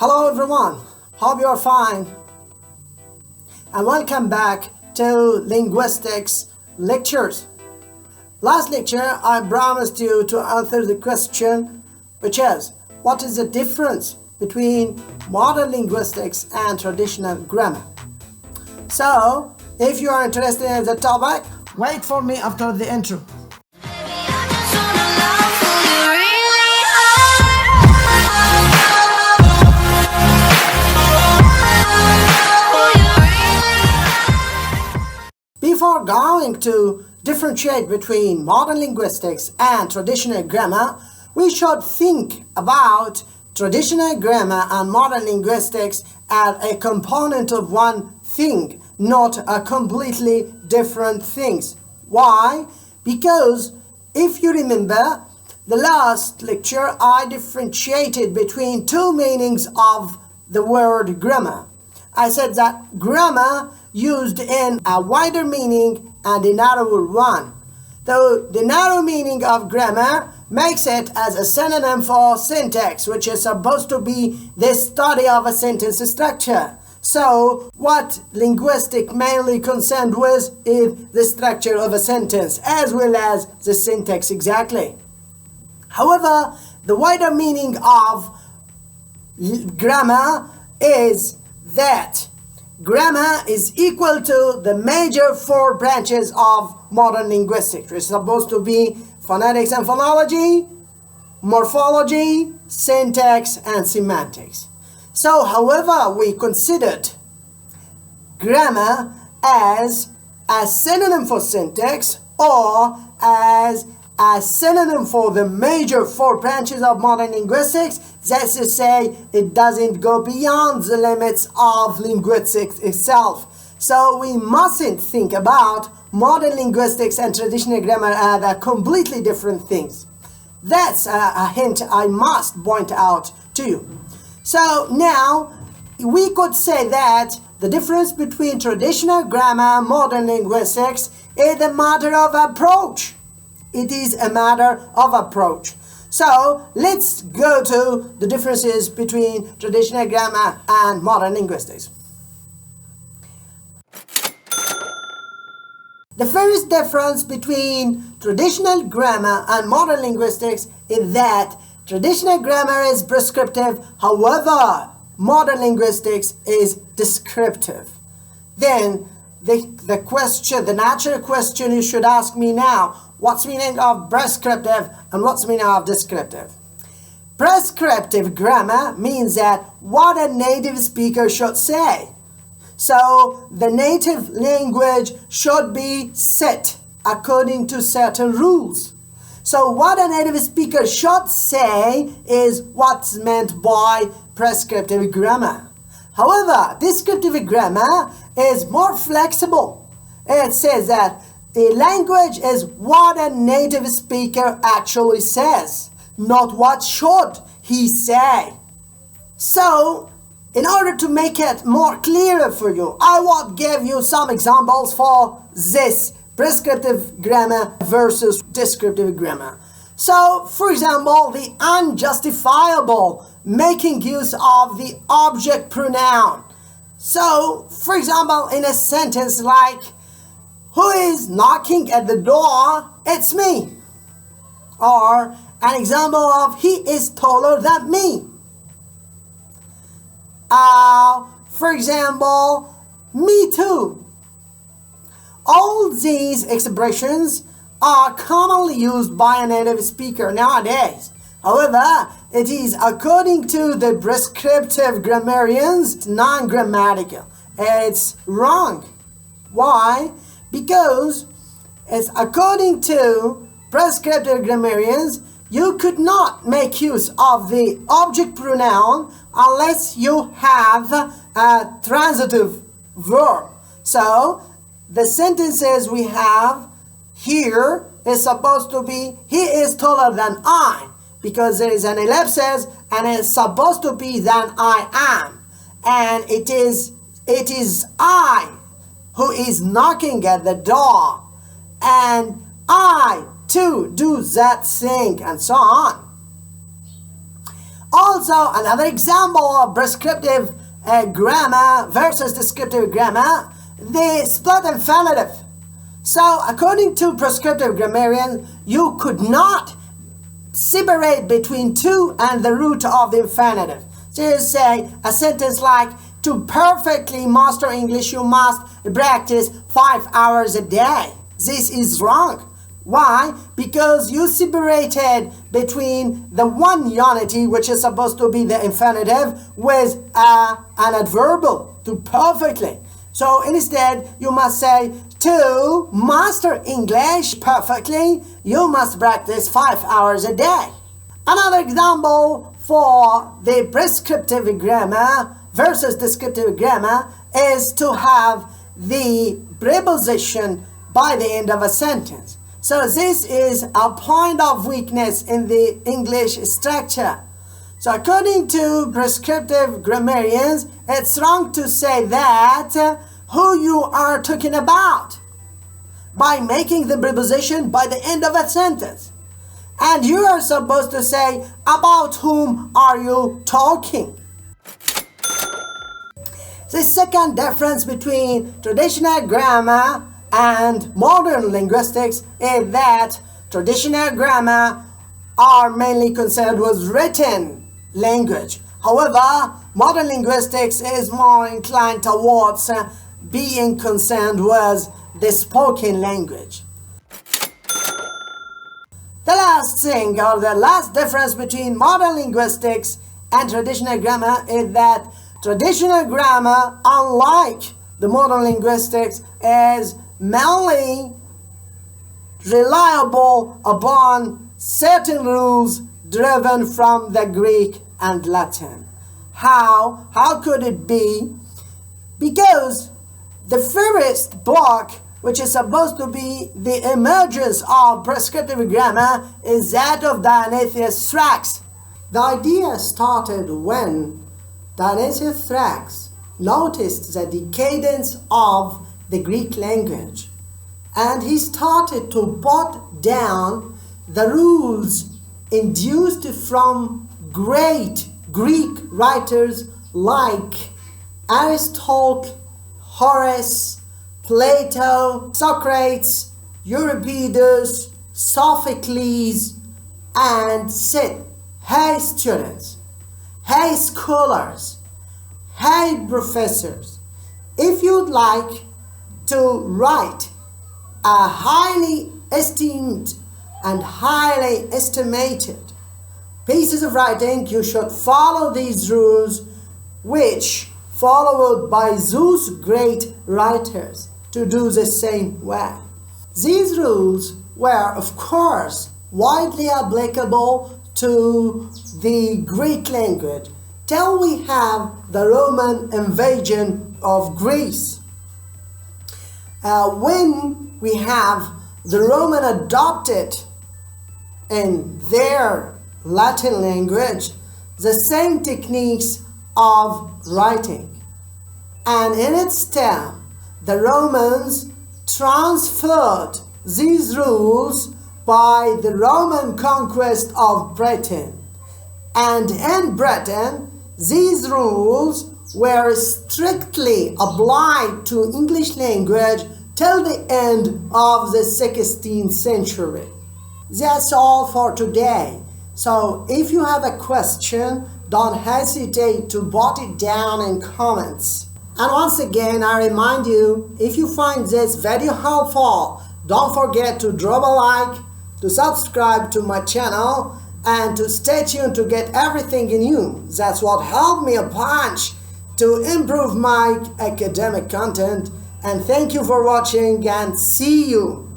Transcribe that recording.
Hello everyone, hope you are fine and welcome back to Linguistics lectures. Last lecture I promised you to answer the question which is, what is the difference between modern linguistics and traditional grammar? So, if you are interested in the topic, wait for me after the intro. Before going to differentiate between modern linguistics and traditional grammar, we should think about traditional grammar and modern linguistics as a component of one thing, not a completely different things. Why? Because if you remember, the last lecture I differentiated between two meanings of the word grammar. I said that grammar used in a wider meaning and a narrower one. Though the narrow meaning of grammar makes it as a synonym for syntax, which is supposed to be the study of a sentence structure. So, what linguistics mainly concerned with is the structure of a sentence as well as the syntax exactly. However, the wider meaning of grammar is that grammar is equal to the major four branches of modern linguistics. It's supposed to be phonetics and phonology, morphology, syntax, and semantics. So, however, we considered grammar as a synonym for syntax or as a synonym for the major four branches of modern linguistics, that's to say, it doesn't go beyond the limits of linguistics itself. So we mustn't think about modern linguistics and traditional grammar as completely different things. That's a hint I must point out to you. So now, we could say that the difference between traditional grammar and modern linguistics is a matter of approach. It is a matter of approach. So, let's go to the differences between traditional grammar and modern linguistics. The first difference between traditional grammar and modern linguistics is that traditional grammar is prescriptive, however, modern linguistics is descriptive. Then, the natural question you should ask me now, what's the meaning of prescriptive and what's the meaning of descriptive? Prescriptive grammar means that what a native speaker should say. So the native language should be set according to certain rules. So what a native speaker should say is what's meant by prescriptive grammar. However, descriptive grammar is more flexible. It says that the language is what a native speaker actually says, not what should he say. So, in order to make it more clearer for you, I will give you some examples for this prescriptive grammar versus descriptive grammar. So, for example, the unjustifiable making use of the object pronoun. So, for example, in a sentence like, who is knocking at the door? It's me. Or an example of he is taller than me. For example, me too. All these expressions are commonly used by a native speaker nowadays. However, it is according to the prescriptive grammarians non-grammatical. It's wrong. Why? Because it's according to prescriptive grammarians, you could not make use of the object pronoun unless you have a transitive verb. So, the sentences we have here is supposed to be, he is taller than I, because there is an ellipsis and it's supposed to be than I am. And it is I who is knocking at the door, and I too do that thing, and so on. Also, another example of prescriptive grammar versus descriptive grammar, the split infinitive. So, according to prescriptive grammarians, you could not separate between to and the root of the infinitive. So you say a sentence like, to perfectly master English, you must practice 5 hours a day. This is wrong. Why? Because you separated between the one unity, which is supposed to be the infinitive, with an adverbial, to perfectly. So instead, you must say, to master English perfectly, you must practice 5 hours a day. Another example for the prescriptive grammar versus descriptive grammar is to have the preposition by the end of a sentence. So this is a point of weakness in the English structure. So according to prescriptive grammarians, it's wrong to say that who you are talking about by making the preposition by the end of a sentence. And you are supposed to say, about whom are you talking? The second difference between traditional grammar and modern linguistics is that traditional grammar are mainly concerned with written language. However, modern linguistics is more inclined towards being concerned with the spoken language. The last thing, or the last difference between modern linguistics and traditional grammar is that traditional grammar, unlike the modern linguistics, is mainly reliable upon certain rules driven from the Greek and Latin. How could it be? Because the first block, which is supposed to be the emergence of prescriptive grammar, is that of Dionysius Thrax. The idea started when Dionysius Thrax noticed the decadence of the Greek language, and he started to put down the rules induced from great Greek writers like Aristotle, Horace, Plato, Socrates, Euripides, Sophocles, and said, hey students, hey scholars, hey professors, if you'd like to write a highly esteemed and highly estimated pieces of writing, you should follow these rules, which followed by those great writers to do the same way. These rules were, of course, widely applicable to the Greek language till we have the Roman invasion of Greece. When we have the Roman adopted in their Latin language the same techniques of writing, and in its turn the Romans transferred these rules by the Roman conquest of Britain, and in Britain these rules were strictly applied to English language till the end of the 16th century. That's all for today. So if you have a question, don't hesitate to put it down in comments. And once again, I remind you, if you find this video helpful, don't forget to drop a like, to subscribe to my channel, and to stay tuned to get everything new. That's what helped me a bunch to improve my academic content. And thank you for watching, and see you